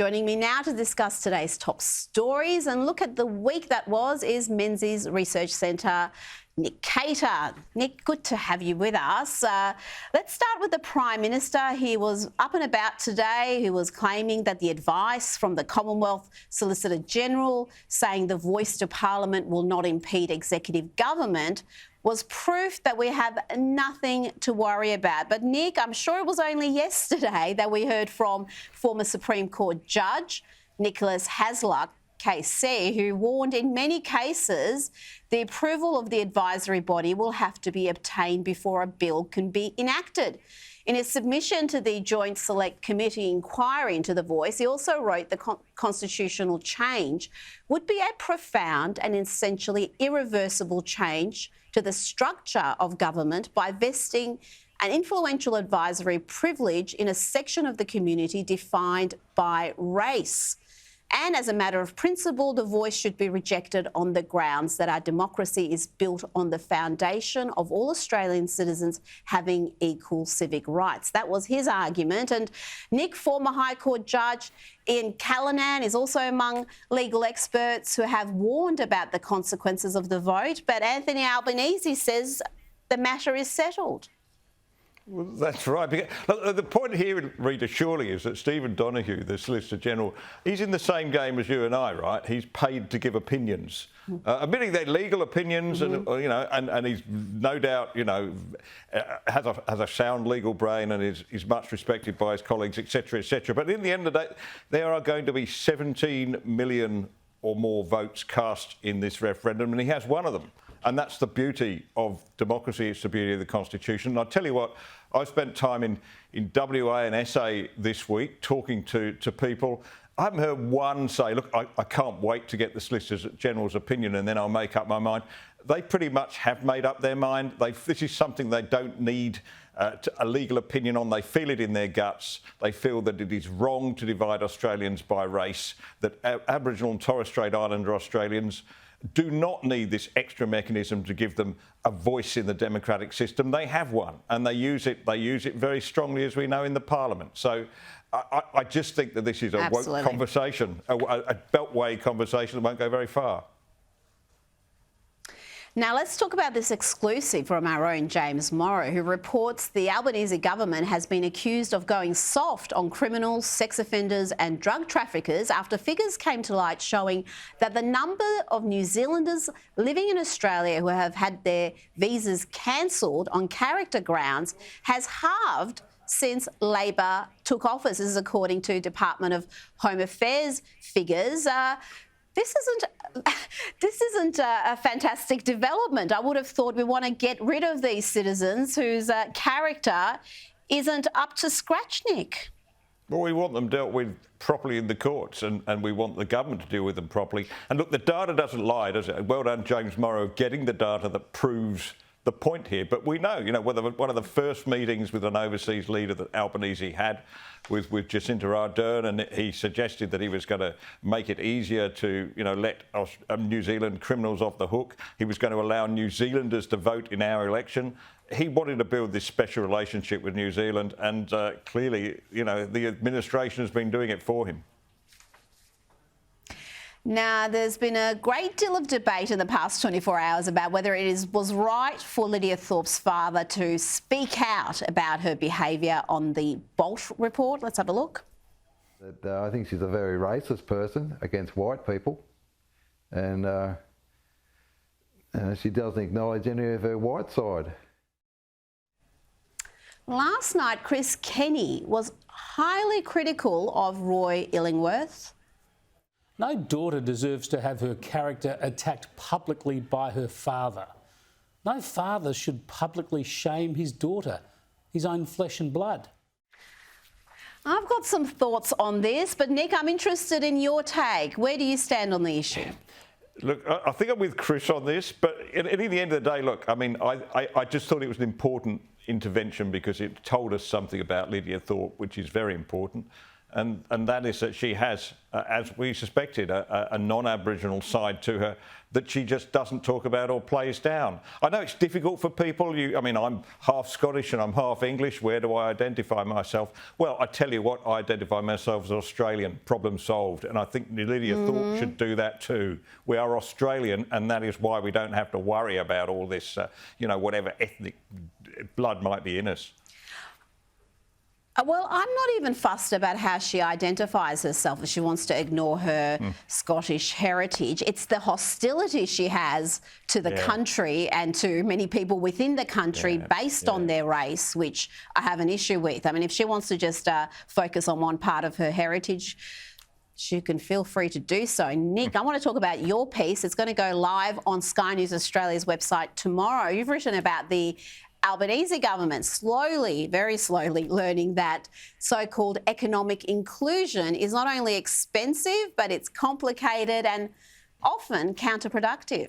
Joining me now to discuss today's top stories and look at the week that was is Menzies Research Centre, Nick Cater. Nick, good to have you with us. Let's start with the Prime Minister. He was up and about today. He was claiming that the advice from the Commonwealth Solicitor General saying the voice to Parliament will not impede executive government was proof that we have nothing to worry about. But Nick, I'm sure it was only yesterday that we heard from former Supreme Court Judge Nicholas Hasluck, KC, who warned in many cases the approval of the advisory body will have to be obtained before a bill can be enacted. In his submission to the Joint Select Committee inquiry into the voice, he also wrote the constitutional change would be a profound and essentially irreversible change to the structure of government by vesting an influential advisory privilege in a section of the community defined by race. And as a matter of principle, the voice should be rejected on the grounds that our democracy is built on the foundation of all Australian citizens having equal civic rights. That was his argument. And Nick, former High Court Judge Ian Callanan is also among legal experts who have warned about the consequences of the vote. But Anthony Albanese says the matter is settled. Well, that's right. Look, the point here, Rita, surely is that Stephen Donoghue, the Solicitor General, he's in the same game as you and I, right? He's paid to give opinions, admitting they're legal opinions, and and he's no doubt, has a sound legal brain and is much respected by his colleagues, etc., etc. But in the end of the day, there are going to be 17 million or more votes cast in this referendum, and he has one of them. And that's the beauty of democracy, it's the beauty of the Constitution. And I tell you what, I spent time in WA and SA this week talking to people. I haven't heard one say, look, I can't wait to get the Solicitor General's opinion and then I'll make up my mind. They pretty much have made up their mind. This is something they don't need a legal opinion on. They feel it in their guts. They feel that it is wrong to divide Australians by race, that Aboriginal and Torres Strait Islander Australians do not need this extra mechanism to give them a voice in the democratic system. They have one, and they use it. They use it very strongly, as we know, in the Parliament. So I just think that this is a woke conversation, a beltway conversation that won't go very far. Now let's talk about this exclusive from our own James Morrow, who reports the Albanese government has been accused of going soft on criminals, sex offenders and drug traffickers after figures came to light showing that the number of New Zealanders living in Australia who have had their visas cancelled on character grounds has halved since Labor took office. This is according to Department of Home Affairs figures. This isn't a fantastic development. I would have thought we want to get rid of these citizens whose character isn't up to scratch, Nick. Well, we want them dealt with properly in the courts, and we want the government to deal with them properly. And look, the data doesn't lie, does it? Well done, James Morrow, getting the data that proves the point here. But we know, one of the first meetings with an overseas leader that Albanese had with Jacinda Ardern, and he suggested that he was going to make it easier to, let New Zealand criminals off the hook. He was going to allow New Zealanders to vote in our election. He wanted to build this special relationship with New Zealand, and clearly, the administration has been doing it for him. Now, there's been a great deal of debate in the past 24 hours about whether it was right for Lydia Thorpes' father to speak out about her behaviour on the Bolt report. Let's have a look. I think she's a very racist person against white people, and she doesn't acknowledge any of her white side. Last night, Chris Kenny was highly critical of Roy Illingworth. No daughter deserves to have her character attacked publicly by her father. No father should publicly shame his daughter, his own flesh and blood. I've got some thoughts on this, but Nick, I'm interested in your take. Where do you stand on the issue? Look, I think I'm with Chris on this, but at the end of the day, look, I just thought it was an important intervention because it told us something about Lydia Thorpe, which is very important. and that is that she has, as we suspected, a non-Aboriginal side to her that she just doesn't talk about or plays down. I know it's difficult for people. I mean, I'm half Scottish and I'm half English. Where do I identify myself? Well, I tell you what, I identify myself as Australian. Problem solved. And I think Lydia Thorpes should do that too. We are Australian, and that is why we don't have to worry about all this, whatever ethnic blood might be in us. Well, I'm not even fussed about how she identifies herself if she wants to ignore her Scottish heritage. It's the hostility she has to the country and to many people within the country based on their race, which I have an issue with. I mean, if she wants to just focus on one part of her heritage, she can feel free to do so. Nick, I want to talk about your piece. It's going to go live on Sky News Australia's website tomorrow. You've written about the Albanese government slowly, very slowly, learning that so-called economic inclusion is not only expensive, but it's complicated and often counterproductive.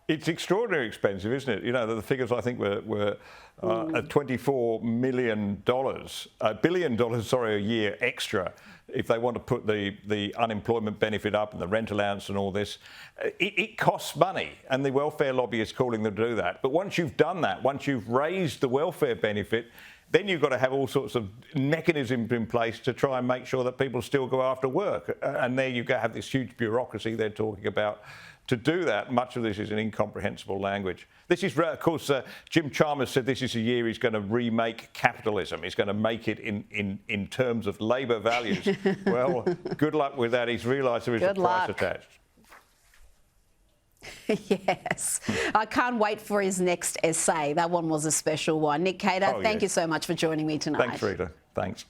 It's extraordinarily expensive, isn't it? You know, the figures I think were $24 billion a year extra if they want to put the unemployment benefit up and the rent allowance and all this. It costs money, and the welfare lobby is calling them to do that. But once you've done that, once you've raised the welfare benefit, then you've got to have all sorts of mechanisms in place to try and make sure that people still go after work. And there you go, have this huge bureaucracy they're talking about. To do that, much of this is in incomprehensible language. This is, of course, Jim Chalmers said this is a year he's going to remake capitalism. He's going to make it in terms of labour values. Well, good luck with that. He's realised there is a price attached. Yes. I can't wait for his next essay. That one was a special one. Nick Cater, thank you so much for joining me tonight. Thanks, Rita. Thanks.